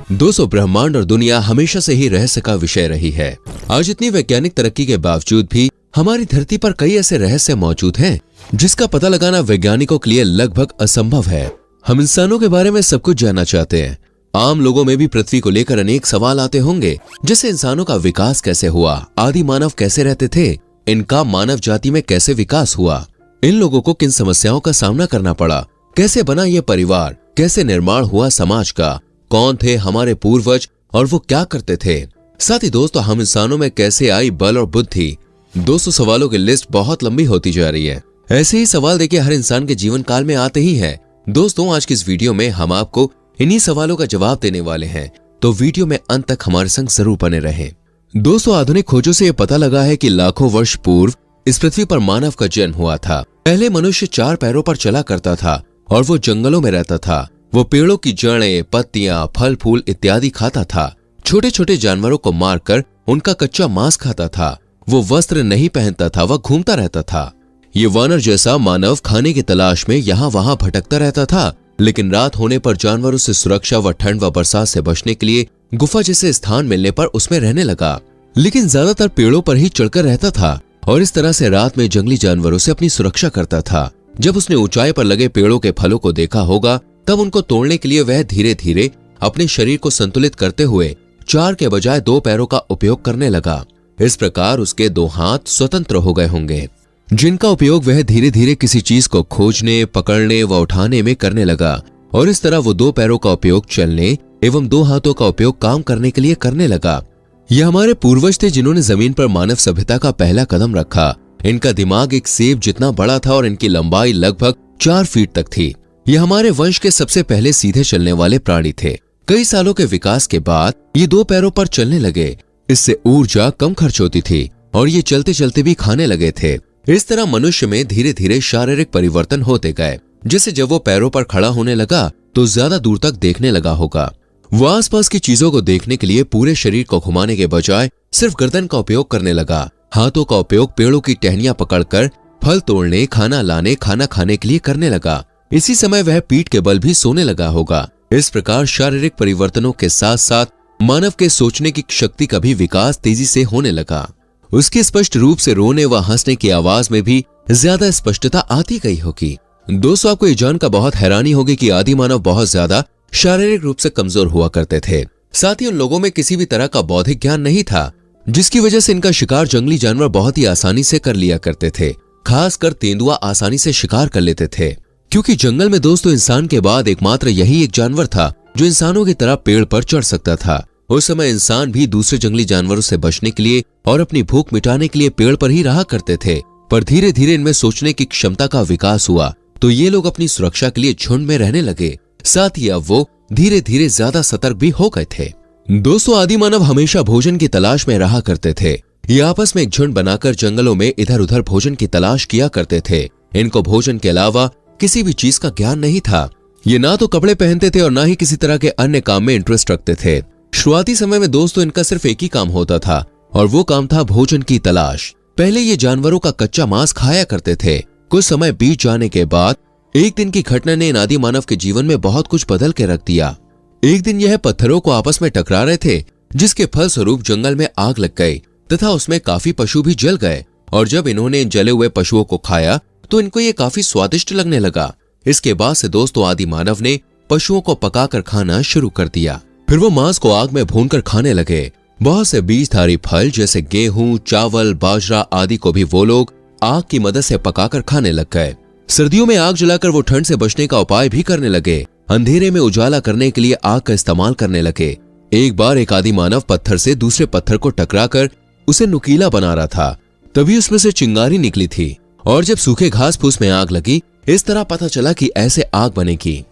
दोस्तों, ब्रह्मांड और दुनिया हमेशा से ही रहस्य का विषय रही है। आज इतनी वैज्ञानिक तरक्की के बावजूद भी हमारी धरती पर कई ऐसे रहस्य मौजूद हैं जिसका पता लगाना वैज्ञानिकों के लिए लगभग असंभव है। हम इंसानों के बारे में सब कुछ जानना चाहते हैं। आम लोगों में भी पृथ्वी को लेकर अनेक सवाल आते होंगे, जैसे इंसानों का विकास कैसे हुआ, आदि मानव कैसे रहते थे, इनका मानव जाति में कैसे विकास हुआ, इन लोगों को किन समस्याओं का सामना करना पड़ा, कैसे बना ये परिवार, कैसे निर्माण हुआ समाज का, कौन थे हमारे पूर्वज और वो क्या करते थे। साथ ही दोस्तों, हम इंसानों में कैसे आई बल और बुद्धि। दोस्तों, सवालों की लिस्ट बहुत लंबी होती जा रही है। ऐसे ही सवाल देखिए हर इंसान के जीवन काल में आते ही है। दोस्तों, आज की इस वीडियो में हम आपको इन्हीं सवालों का जवाब देने वाले हैं, तो वीडियो में अंत तक हमारे संग जरूर बने रहें। दोस्तों, आधुनिक खोजों से यह पता लगा है कि लाखों वर्ष पूर्व इस पृथ्वी पर मानव का जन्म हुआ था। पहले मनुष्य 4 पैरों पर चला करता था और वो जंगलों में रहता था। वो पेड़ों की जड़ें, पत्तियां, फल फूल इत्यादि खाता था। छोटे छोटे जानवरों को मारकर उनका कच्चा मांस खाता था। वो वस्त्र नहीं पहनता था, वह घूमता रहता था। ये वानर जैसा मानव खाने की तलाश में यहाँ वहां भटकता रहता था, लेकिन रात होने पर जानवरों से सुरक्षा व ठंड व बरसात से बचने के लिए गुफा जैसे स्थान मिलने पर उसमें रहने लगा। लेकिन ज्यादातर पेड़ों पर ही चढ़कर रहता था और इस तरह से रात में जंगली जानवरों से अपनी सुरक्षा करता था। जब उसने ऊंचाई पर लगे पेड़ों के फलों को देखा होगा, तब उनको तोड़ने के लिए वह धीरे धीरे अपने शरीर को संतुलित करते हुए 4 के बजाय 2 पैरों का उपयोग करने लगा। इस प्रकार उसके 2 हाथ स्वतंत्र हो गए होंगे, जिनका उपयोग वह धीरे धीरे किसी चीज को खोजने, पकड़ने व उठाने में करने लगा। और इस तरह वो 2 पैरों का उपयोग चलने एवं 2 हाथों का उपयोग काम करने के लिए करने लगा। ये हमारे पूर्वज थे जिन्होंने जमीन पर मानव सभ्यता का पहला कदम रखा। इनका दिमाग एक सेब जितना बड़ा था और इनकी लंबाई लगभग 4 फीट तक थी। ये हमारे वंश के सबसे पहले सीधे चलने वाले प्राणी थे। कई सालों के विकास के बाद ये 2 पैरों पर चलने लगे। इससे ऊर्जा कम खर्च होती थी और ये चलते चलते भी खाने लगे थे। इस तरह मनुष्य में धीरे धीरे शारीरिक परिवर्तन होते गए। जैसे जब वो पैरों पर खड़ा होने लगा तो ज्यादा दूर तक देखने लगा होगा। वो आसपास की चीजों को देखने के लिए पूरे शरीर को घुमाने के बजाय सिर्फ गर्दन का उपयोग करने लगा। हाथों का उपयोग पेड़ों की टहनियां पकड़कर फल तोड़ने, खाना लाने, खाना खाने के लिए करने लगा। इसी समय वह पीठ के बल भी सोने लगा होगा। इस प्रकार शारीरिक परिवर्तनों के साथ साथ मानव के सोचने की शक्ति का भी विकास तेजी से होने लगा। उसके स्पष्ट रूप से रोने व हंसने की आवाज में भी ज्यादा स्पष्टता आती गई होगी। दोस्तों, आपको ये जानकर बहुत हैरानी होगी कि आदि मानव बहुत ज्यादा शारीरिक रूप से कमजोर हुआ करते थे। साथ ही उन लोगों में किसी भी तरह का बौद्धिक ज्ञान नहीं था, जिसकी वजह से इनका शिकार जंगली जानवर बहुत ही आसानी से कर लिया करते थे। खासकर तेंदुआ आसानी से शिकार कर लेते थे, क्योंकि जंगल में दोस्तों इंसान के बाद एकमात्र यही एक जानवर था जो इंसानों की तरह पेड़ पर चढ़ सकता था। उस समय इंसान भी दूसरे जंगली जानवरों से बचने के लिए और अपनी भूख मिटाने के लिए पेड़ पर ही रहा करते थे। पर धीरे धीरे इनमें सोचने की क्षमता का विकास हुआ तो ये लोग अपनी सुरक्षा के लिए झुंड में रहने लगे। साथ ही अब वो धीरे धीरे ज्यादा सतर्क भी हो गए थे। दोस्तों, आदि मानव हमेशा भोजन की तलाश में रहा करते थे। ये आपस में एक झुंड बनाकर जंगलों में इधर उधर भोजन की तलाश किया करते थे। इनको भोजन के अलावा किसी भी चीज का ज्ञान नहीं था। ये ना तो कपड़े पहनते थे और ना ही किसी तरह के अन्य काम में इंटरेस्ट रखते थे। शुरुआती समय में दोस्तों इनका सिर्फ एक ही काम होता था और वो काम था भोजन की तलाश। पहले ये जानवरों का कच्चा मांस खाया करते थे। कुछ समय बीत जाने के बाद एक दिन की घटना ने इन आदि मानव के जीवन में बहुत कुछ बदल के रख दिया। एक दिन यह पत्थरों को आपस में टकरा रहे थे, जिसके फलस्वरूप जंगल में आग लग गई तथा उसमें काफी पशु भी जल गए। और जब इन्होंने इन जले हुए पशुओं को खाया तो इनको ये काफी स्वादिष्ट लगने लगा। इसके बाद से दोस्तों आदि मानव ने पशुओं को पकाकर खाना शुरू कर दिया। फिर वो मांस को आग में भूनकर खाने लगे। बहुत से बीजधारी फल जैसे गेहूं, चावल, बाजरा आदि को भी वो लोग आग की मदद से पकाकर खाने लग गए। सर्दियों में आग जलाकर वो ठंड से बचने का उपाय भी करने लगे। अंधेरे में उजाला करने के लिए आग का इस्तेमाल करने लगे। एक बार एक आदि मानव पत्थर से दूसरे पत्थर को टकराकर उसे नुकीला बना रहा था। तभी उसमें से चिंगारी निकली थी और जब सूखे घास फूस में आग लगी, इस तरह पता चला कि ऐसे आग बनेगी।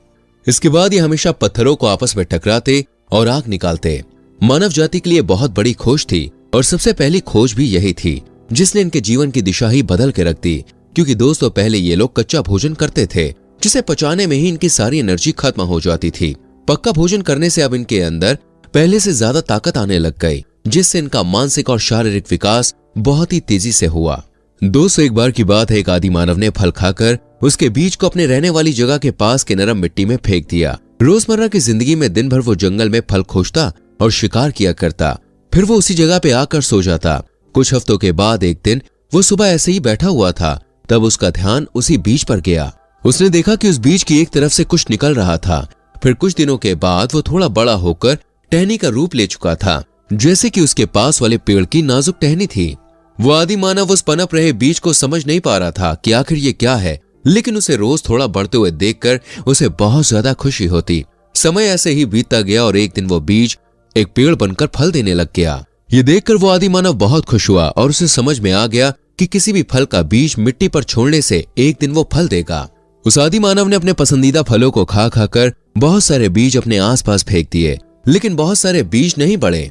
इसके बाद ये हमेशा पत्थरों को आपस में टकराते और आग निकालते। मानव जाति के लिए बहुत बड़ी खोज थी और सबसे पहली खोज भी यही थी, जिसने इनके जीवन की दिशा ही बदल के रख दी। क्योंकि दोस्तों पहले ये लोग कच्चा भोजन करते थे, जिसे पचाने में ही इनकी सारी एनर्जी खत्म हो जाती थी। पक्का भोजन करने से अब इनके अंदर पहले से ज्यादा ताकत आने लग गई, जिससे इनका मानसिक और शारीरिक विकास बहुत ही तेजी से हुआ। दोस्तों एक बार की बात है, एक आदि मानव ने फल खाकर उसके बीज को अपने रहने वाली जगह के पास के नरम मिट्टी में फेंक दिया। रोजमर्रा की जिंदगी में दिन भर वो जंगल में फल खोजता और शिकार किया करता, फिर वो उसी जगह पे आकर सो जाता। कुछ हफ्तों के बाद एक दिन वो सुबह ऐसे ही बैठा हुआ था, तब उसका ध्यान उसी बीज पर गया। उसने देखा कि उस बीज की एक तरफ से कुछ निकल रहा था। फिर कुछ दिनों के बाद वो थोड़ा बड़ा होकर टहनी का रूप ले चुका था, जैसे कि उसके पास वाले पेड़ की नाजुक टहनी थी। वो आदि मानव उस पनप रहे बीज को समझ नहीं पा रहा था कि आखिर ये क्या है, लेकिन उसे रोज थोड़ा बढ़ते हुए देखकर उसे बहुत ज्यादा खुशी होती। समय ऐसे ही बीतता गया और एक दिन वो बीज एक पेड़ बनकर फल देने लग गया। ये देखकर वो आदि मानव बहुत खुश हुआ और उसे समझ में आ गया कि किसी भी फल का बीज मिट्टी पर छोड़ने से एक दिन वो फल देगा। उस आदि मानव ने अपने पसंदीदा फलों को खा खाकर बहुत सारे बीज अपने आसपास फेंक दिए, लेकिन बहुत सारे बीज नहीं बढ़े।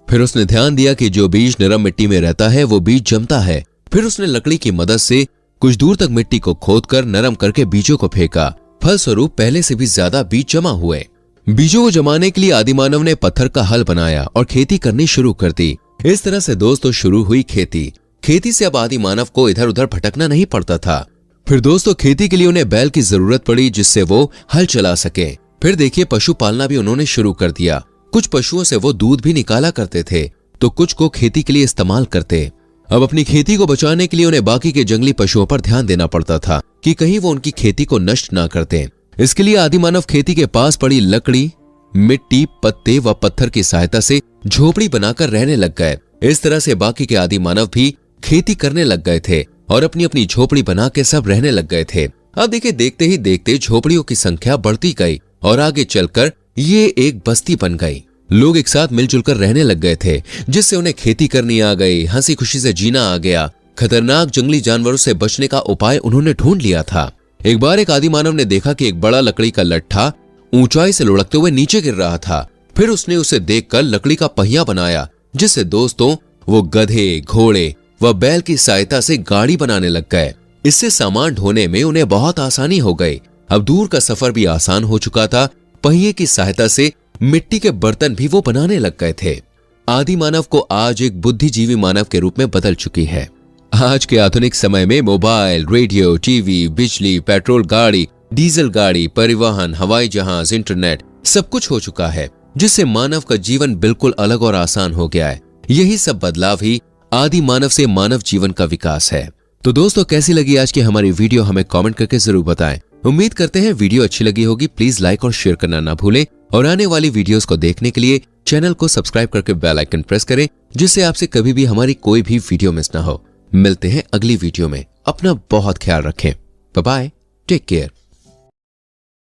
फिर उसने ध्यान दिया कि जो बीज नरम मिट्टी में रहता है वो बीज जमता है। फिर उसने लकड़ी की मदद से कुछ दूर तक मिट्टी को खोदकर नरम करके बीजों को फेंका। फलस्वरूप पहले से भी ज्यादा बीज जमा हुए। बीजों को जमाने के लिए आदि मानव ने पत्थर का हल बनाया और खेती करनी शुरू कर दी। इस तरह से दोस्तों शुरू हुई खेती। खेती से अब आदि मानव को इधर उधर भटकना नहीं पड़ता था। फिर दोस्तों खेती के लिए उन्हें बैल की जरूरत पड़ी, जिससे वो हल चला सके। फिर देखिए पशु पालना भी उन्होंने शुरू कर दिया। कुछ पशुओं से वो दूध भी निकाला करते थे, तो कुछ को खेती के लिए इस्तेमाल करते। अब अपनी खेती को बचाने के लिए उन्हें बाकी के जंगली पशुओं पर ध्यान देना पड़ता था कि कहीं वो उनकी खेती को नष्ट ना करते। इसके लिए आदि मानव खेती के पास पड़ी लकड़ी, मिट्टी, पत्ते व पत्थर की सहायता से झोपड़ी बनाकर रहने लग गए। इस तरह से बाकी के आदि मानव भी खेती करने लग गए थे और अपनी अपनी झोपड़ी बना के सब रहने लग गए थे। अब देखिए देखते ही देखते झोपड़ियों की संख्या बढ़ती गई और आगे चलकर ये एक बस्ती बन गई। लोग एक साथ मिलजुल कर रहने लग गए थे, जिससे उन्हें खेती करनी आ गई, हंसी खुशी से जीना आ गया। खतरनाक जंगली जानवरों से बचने का उपाय उन्होंने ढूंढ लिया था। एक बार एक आदि मानव ने देखा कि एक बड़ा लकड़ी का लट्ठा ऊंचाई से लुढ़कते हुए नीचे गिर रहा था। फिर उसने उसे देखकर लकड़ी का पहिया बनाया, जिससे दोस्तों वो गधे, घोड़े व बैल की सहायता से गाड़ी बनाने लग गए। इससे सामान ढोने में उन्हें बहुत आसानी हो गई। अब दूर का सफर भी आसान हो चुका था। पहिए की सहायता से मिट्टी के बर्तन भी वो बनाने लग गए थे। आदि मानव को आज एक बुद्धिजीवी मानव के रूप में बदल चुकी है। आज के आधुनिक समय में मोबाइल, रेडियो, टीवी, बिजली, पेट्रोल गाड़ी, डीजल गाड़ी, परिवहन, हवाई जहाज, इंटरनेट सब कुछ हो चुका है, जिससे मानव का जीवन बिल्कुल अलग और आसान हो गया है। यही सब बदलाव ही आदि मानव से मानव जीवन का विकास है। तो दोस्तों कैसी लगी आज की हमारी वीडियो, हमें कमेंट करके जरूर बताएं। उम्मीद करते हैं वीडियो अच्छी लगी होगी। प्लीज लाइक और शेयर करना ना भूलें और आने वाली वीडियोस को देखने के लिए चैनल को सब्सक्राइब करके बेल आइकन प्रेस करें, जिससे आपसे कभी भी हमारी कोई भी वीडियो मिस ना हो। मिलते हैं अगली वीडियो में। अपना बहुत ख्याल रखें। Bye bye, take care.